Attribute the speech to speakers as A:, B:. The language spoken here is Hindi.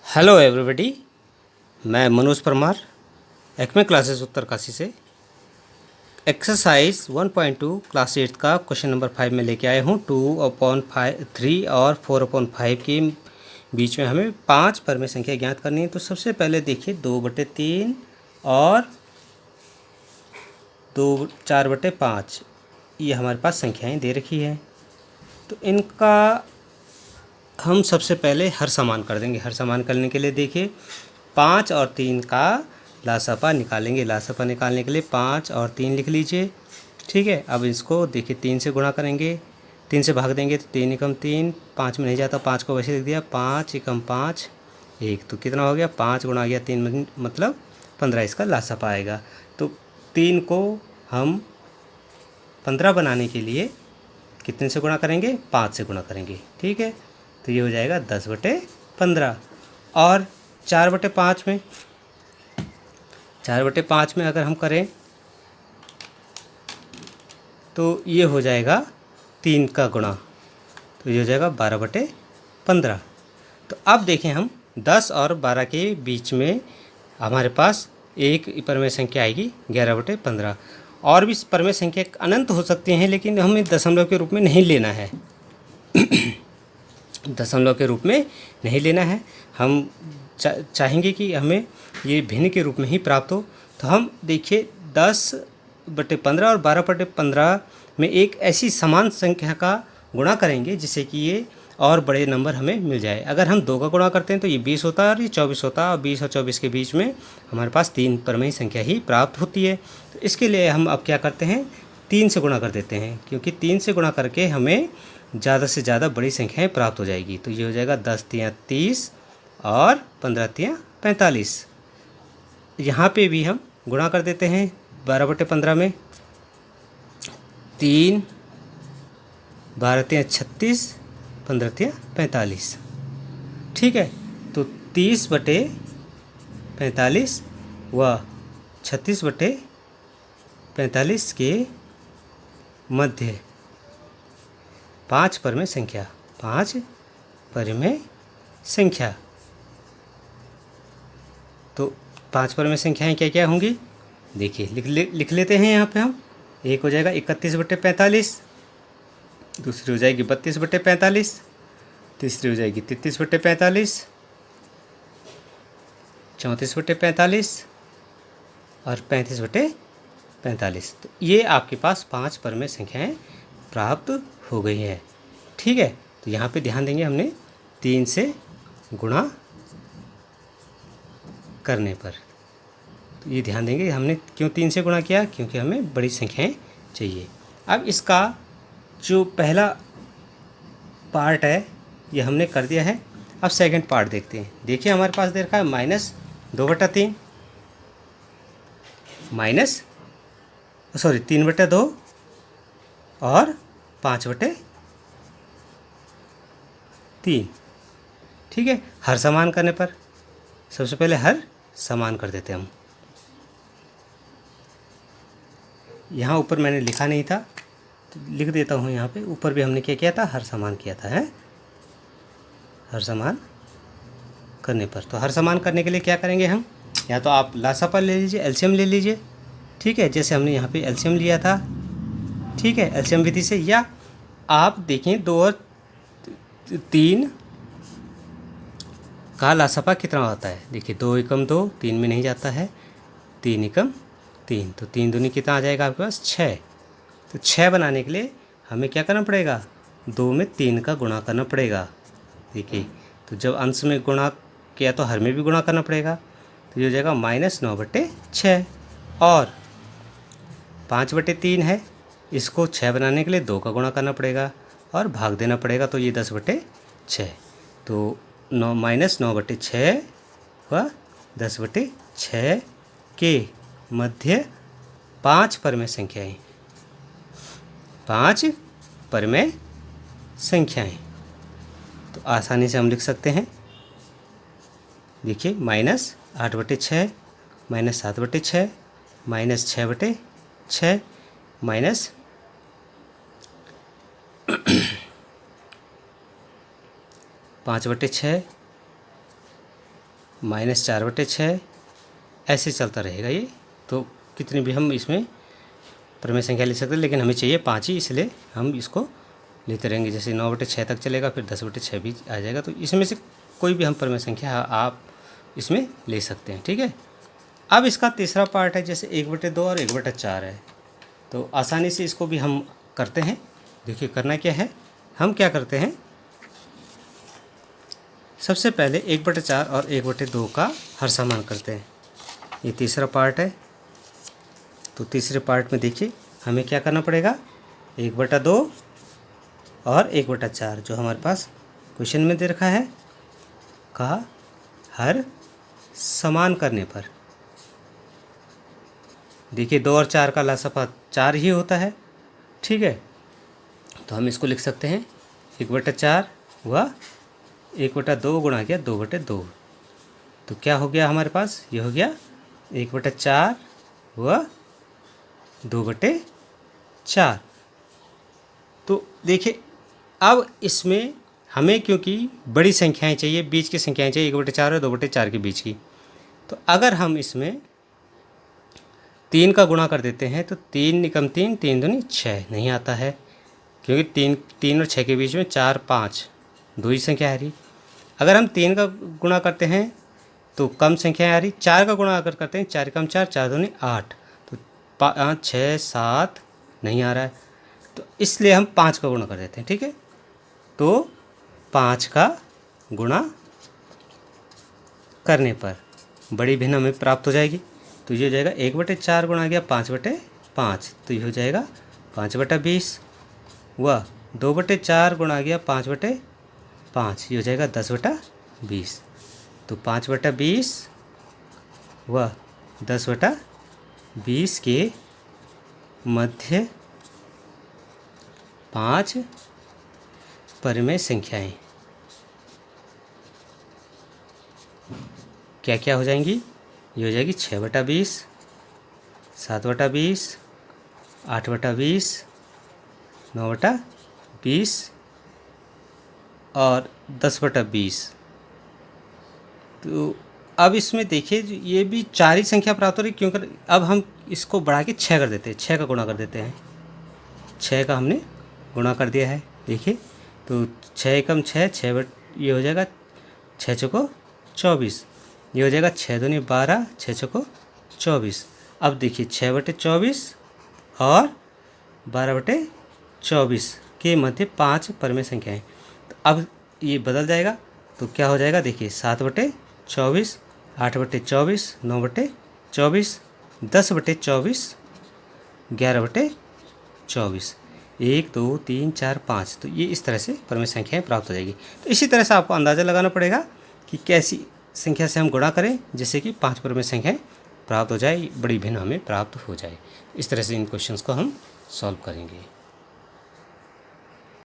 A: हेलो एवरीबॉडी, मैं मनोज परमार एक्मे क्लासेस उत्तरकाशी से एक्सरसाइज 1.2 क्लास 8 का क्वेश्चन नंबर 5 में लेके आया हूँ। 2/3 और 4/5 के बीच में हमें 5 परमेय संख्या ज्ञात करनी है। तो सबसे पहले देखिए 2/3 और 4/5 ये हमारे पास संख्याएं दे रखी है। तो इनका हम सबसे पहले हर समान कर देंगे। हर समान करने के लिए देखिए 5 और 3 का लासापा निकालेंगे। लासापा निकालने के लिए 5 और 3 लिख लीजिए। ठीक है, अब इसको देखिए 3 से गुणा करेंगे, 3 से भाग देंगे तो 3 एकम 3, 5 में नहीं जाता, 5 को वैसे लिख दिया, 5 एकम 5 1, तो कितना हो गया 5 गुणा गया 3 मतलब 15 इसका लासापा आएगा। तो 3 को हम 15 बनाने के लिए कितने से गुणा करेंगे, 5 से गुणा करेंगे। ठीक है, तो ये हो जाएगा 10/15। और 4/5 में 4/5 में अगर हम करें तो ये हो जाएगा 3 का गुणा, तो ये हो जाएगा 12/15। तो अब देखें हम 10 और 12 के बीच में हमारे पास एक परमेय संख्या आएगी 11/15। और भी परमेय संख्या अनंत हो सकती हैं, लेकिन हमें दशमलव के रूप में नहीं लेना है। दशमलव के रूप में नहीं लेना है, हम चाहेंगे कि हमें ये भिन्न के रूप में ही प्राप्त हो। तो हम देखिए 10/15 और 12/15 में एक ऐसी समान संख्या का गुणा करेंगे जिससे कि ये और बड़े नंबर हमें मिल जाए। अगर हम 2 का गुणा करते हैं तो ये 20 होता है और ये 24 होता है, और 20 और 24 के बीच में हमारे पास 3 परमेय संख्या ही प्राप्त होती है। तो इसके लिए हम अब क्या करते हैं, 3 से गुणा कर देते हैं, क्योंकि 3 से गुणा करके हमें ज़्यादा से ज़्यादा बड़ी संख्याएं प्राप्त हो जाएगी। तो ये हो जाएगा 10×3 = 30 और 15×3 = 45। यहाँ पे भी हम गुणा कर देते हैं 12/15 में, 3 12×3 = 36, 15×3 = 45। ठीक है, तो 30/45 व 36/45 के मध्य 5 परमेय संख्या, 5 परमेय संख्या। तो 5 परमेय संख्याएं क्या क्या होंगी, देखिए लिख लेते हैं यहाँ पे हम। एक हो जाएगा 31/45, दूसरी हो जाएगी 32/45, तीसरी हो जाएगी 33/45, 34/45 और 35/45। तो ये आपके पास 5 परमेय संख्याएं प्राप्त हो गई है। ठीक है, तो यहाँ पे ध्यान देंगे हमने 3 से गुणा करने पर। तो ये ध्यान देंगे हमने क्यों 3 से गुणा किया, क्योंकि हमें बड़ी संख्याएं चाहिए। अब इसका जो पहला पार्ट है ये हमने कर दिया है। अब सेकंड पार्ट देखते हैं। देखिए हमारे पास दे रखा है -2/3 3/2 और 5/3। ठीक है, हर समान करने पर सबसे पहले हर समान कर देते हैं हम। यहाँ ऊपर मैंने लिखा नहीं था तो लिख देता हूँ। यहाँ पे ऊपर भी हमने क्या किया था, हर समान किया था, है हर समान करने पर। तो हर समान करने के लिए क्या करेंगे हम, या तो आप लासापा ले लीजिए, एलसीएम ले लीजिए। ठीक है, जैसे हमने यहाँ पे एलसीएम लिया था। ठीक है, एलसीएम विधि से, या आप देखें 2 और 3 का लासापा कितना होता है। देखिए 2 एकम 2, 3 में नहीं जाता है, 3 एकम 3, तो 3 दूनी कितना आ जाएगा आपके पास 6। तो 6 बनाने के लिए हमें क्या करना पड़ेगा, 2 में 3 का गुणा करना पड़ेगा। देखिए, तो जब अंश में गुणा किया तो हर में भी गुणा करना पड़ेगा। तो ये हो जाएगा -9/6। और 5/3 है, इसको 6 बनाने के लिए 2 का गुणा करना पड़ेगा और भाग देना पड़ेगा, तो ये 10/6। तो -9/6 व 10/6 के मध्य 5 परमेय संख्याएं, 5 परमेय संख्याएं। तो आसानी से हम लिख सकते हैं। देखिए -8/6, -7/6, -6/6, -5/6, -4/6 ऐसे चलता रहेगा ये। तो कितनी भी हम इसमें परिमेय संख्या ले सकते हैं, लेकिन हमें चाहिए 5 ही, इसलिए हम इसको लेते रहेंगे। जैसे 9/6 तक चलेगा, फिर 10/6 भी आ जाएगा। तो इसमें से कोई भी हम परिमेय संख्या आप इसमें ले सकते हैं, ठीक है। अब इसका तीसरा पार्ट है, जैसे 1/2 और 1/4 है। तो आसानी से इसको भी हम करते हैं। देखिए करना क्या है, हम क्या करते हैं, सबसे पहले 1/4 और 1/2 का हर समान करते हैं। ये तीसरा पार्ट है। तो तीसरे पार्ट में देखिए हमें क्या करना पड़ेगा, 1/2 और 1/4 जो हमारे पास क्वेश्चन में दे रखा है का हर समान करने पर। देखिए 2 और 4 का लसापा 4 ही होता है, ठीक है। तो हम इसको लिख सकते हैं 1/4 व 1/2 गुणा किया 2/2। तो क्या हो गया हमारे पास, ये हो गया 1/4 व 2/4। तो देखिए अब इसमें हमें क्योंकि बड़ी संख्याएं चाहिए, बीच की संख्याएं चाहिए, 1/4 और 2/4 के बीच की। तो अगर हम इसमें 3 का गुणा कर देते हैं तो 3 निकम 3, 3 दूनी 6 नहीं आता है, क्योंकि 3 और 6 के बीच में 4, 5 दो ही संख्या आ रही। अगर हम 3 का गुणा करते हैं तो कम संख्या आ रही। 4 का गुणा अगर करते हैं 4 कम 4, 4 दूनी 8, तो 5, 6, 7 नहीं आ रहा है। तो इसलिए हम 5 का गुणा कर देते हैं, ठीक है। तो 5 का गुणा करने पर बड़ी भिन्न हमें प्राप्त हो जाएगी। तो ये हो जाएगा 1/4 गुणा गया 5/5, तो ये हो जाएगा 5/20 व 2/4 गुणा गया 5/5, ये हो जाएगा 10/20। तो 5/20 व 10/20 के मध्य 5 परिमेय संख्याएं क्या क्या हो जाएंगी, ये हो जाएगी 6/20, 7/20, 8/20, 9/20 और 10/20। तो अब इसमें देखिए ये भी 4 ही संख्या प्राप्त हो रही, क्योंकि अब हम इसको बढ़ा के 6 कर देते हैं, 6 का गुणा कर देते हैं। 6 का हमने गुणा कर दिया है, देखिए। तो 6 एकम 6, 6 ये हो जाएगा 6 चौको 24, ये हो जाएगा 6 दूनी 12, 6 चौको 24। अब देखिए 6/24 और 12/24 के मध्य 5 परिमेय संख्याएं। तो अब ये बदल जाएगा, तो क्या हो जाएगा, देखिए 7/24, 8/24, 9/24, 10/24, 11/24, 1 2 3 4 5। तो ये इस तरह से परिमेय संख्याएं प्राप्त हो जाएगी। तो इसी तरह से आपको अंदाज़ा लगाना पड़ेगा कि कैसी संख्या से हम गुणा करें जिससे कि 5 परिमेय संख्याएं प्राप्त हो जाए, बड़ी भिन्न हमें प्राप्त हो जाए। इस तरह से इन क्वेश्चंस को हम सॉल्व करेंगे।